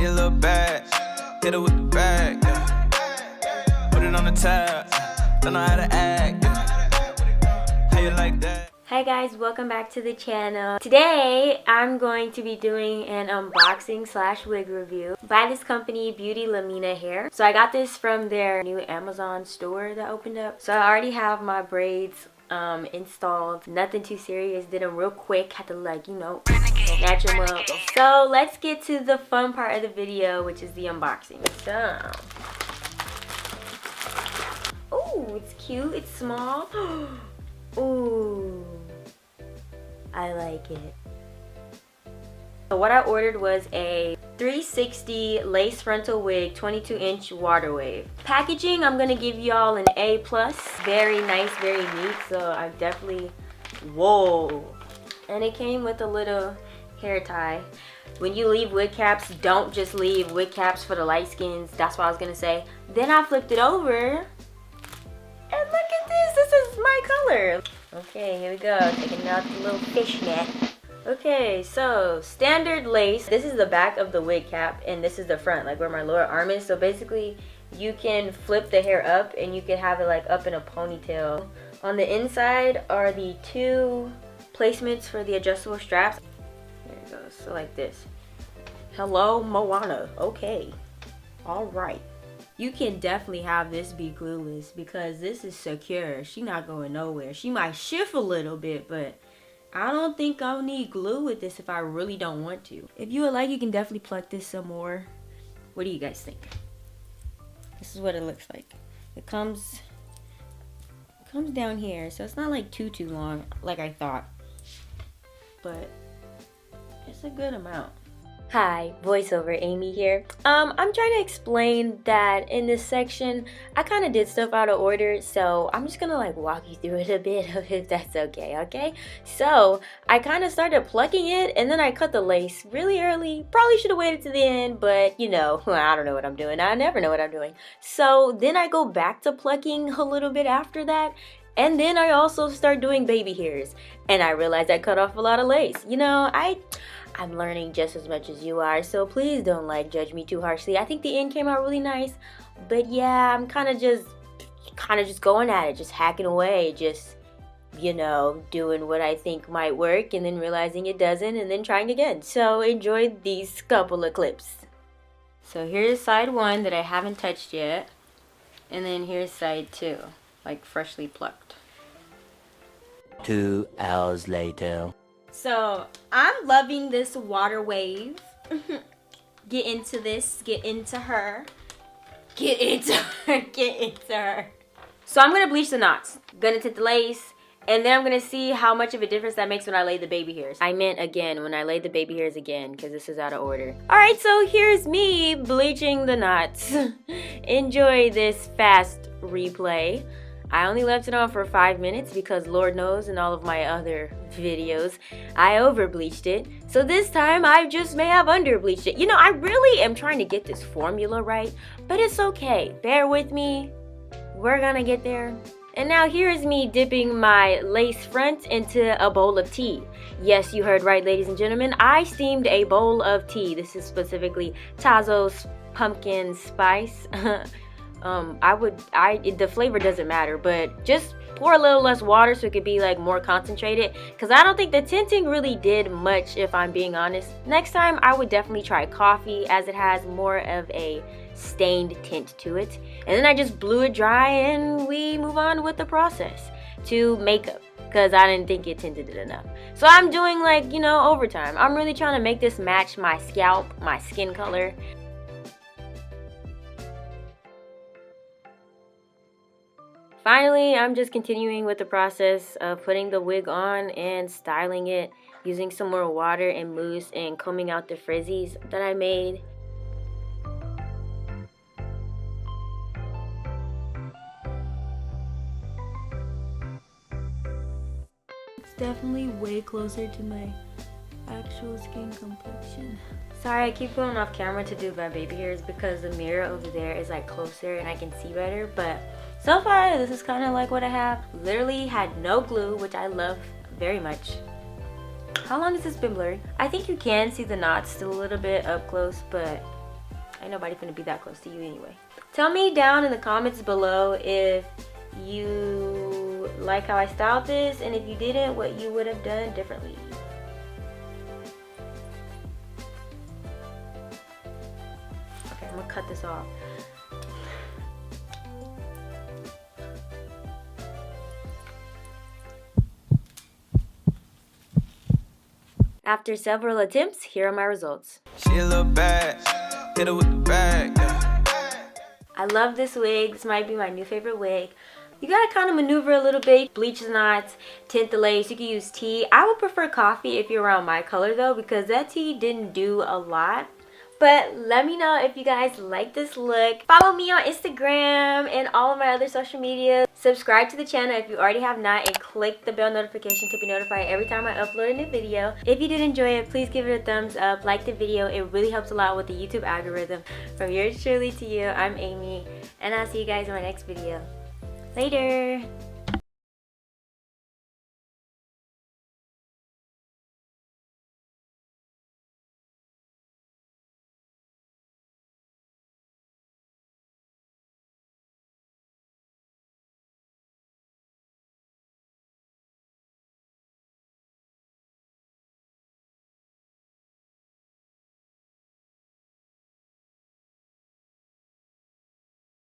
She a little bad, hit her with the bag, yeah. Put it on the tab, don't know how to act, yeah. How you like that? Hi guys, welcome back to the channel. Today I'm going to be doing an unboxing slash wig review by this company, Beauty Lumina Hair. So I got this from their new Amazon store that opened up. So I already have my braids installed. Nothing too serious, did them real quick, had to like, you know, match them up. So let's get to the fun part of the video, which is the unboxing. So, oh, it's cute, it's small. Ooh, I like it. So what I ordered was a 360 lace frontal wig, 22-inch water wave. Packaging, I'm gonna give y'all an A+. Very nice, very neat. So I definitely, whoa. And it came with a little hair tie. When you leave wig caps, don't just leave wig caps for the light skins. That's what I was gonna say. Then I flipped it over. And look at this, this is my color. Okay, here we go, taking out the little fishnet. Okay, so standard lace. This is the back of the wig cap and this is the front, like where my lower arm is. So basically, you can flip the hair up and you can have it like up in a ponytail. On the inside are the two placements for the adjustable straps. There it goes, so like this. Hello, Moana, okay, all right. You can definitely have this be glueless because this is secure. She's not going nowhere. She might shift a little bit, but I don't think I'll need glue with this if I really don't want to. If you would like, you can definitely pluck this some more. What do you guys think? This is what it looks like. It comes down here, so it's not like too long like I thought, but it's a good amount. Hi, voiceover Amy here. I'm trying to explain that in this section, I kind of did stuff out of order, so I'm just gonna like walk you through it a bit if that's okay, okay? So, I kind of started plucking it, and then I cut the lace really early. Probably should have waited to the end, but you know, I don't know what I'm doing. I never know what I'm doing. So, then I go back to plucking a little bit after that, and then I also start doing baby hairs, and I realized I cut off a lot of lace. You know, I'm learning just as much as you are, so please don't like judge me too harshly. I think the end came out really nice, but yeah, I'm kind of just going at it, just hacking away, just, you know, doing what I think might work and then realizing it doesn't and then trying again. So enjoy these couple of clips. So here's side one that I haven't touched yet, and then here's side two, like freshly plucked. 2 hours later. So I'm loving this water wave. Get into this, get into her, get into her, get into her. So I'm gonna bleach the knots, gonna tint the lace, and then I'm gonna see how much of a difference that makes when I lay the baby hairs. I meant again, when I lay the baby hairs again, because this is out of order. Alright, so here's me bleaching the knots. Enjoy this fast replay. I only left it on for 5 minutes because Lord knows in all of my other videos, I over bleached it. So this time I just may have under bleached it. You know, I really am trying to get this formula right, but it's okay. Bear with me. We're gonna get there. And now here's me dipping my lace front into a bowl of tea. Yes, you heard right, ladies and gentlemen. I steamed a bowl of tea. This is specifically Tazo's pumpkin spice. The flavor doesn't matter, but just pour a little less water so it could be like more concentrated, because I don't think the tinting really did much, if I'm being honest. Next time I would definitely try coffee, as it has more of a stained tint to it. And then I just blew it dry and we move on with the process to makeup, because I didn't think it tinted it enough. So I'm doing like, you know, overtime. I'm really trying to make this match my scalp, my skin color. Finally, I'm just continuing with the process of putting the wig on and styling it, using some more water and mousse and combing out the frizzies that I made. It's definitely way closer to my actual skin complexion. Sorry, I keep going off camera to do my baby hairs because the mirror over there is like closer and I can see better, but so far this is kind of like what I have. Literally had no glue, which I love very much. How long has this been blurry? I think you can see the knots still a little bit up close, but Ain't nobody finna be that close to you anyway. Tell me down in the comments below if you like how I styled this, and if you didn't, what you would have done differently. Okay, I'm gonna cut this off. After several attempts, here are my results. She a little bad, hit her with the bag, yeah. I love this wig. This might be my new favorite wig. You gotta kind of maneuver a little bit. Bleach the knots, tint the lace. You can use tea. I would prefer coffee if you're around my color though, because that tea didn't do a lot. But let me know if you guys like this look. Follow me on Instagram and all of my other social media. Subscribe to the channel if you already have not, and click the bell notification to be notified every time I upload a new video. If you did enjoy it, please give it a thumbs up. Like the video. It really helps a lot with the YouTube algorithm. From yours truly to you, I'm Amy, and I'll see you guys in my next video. Later!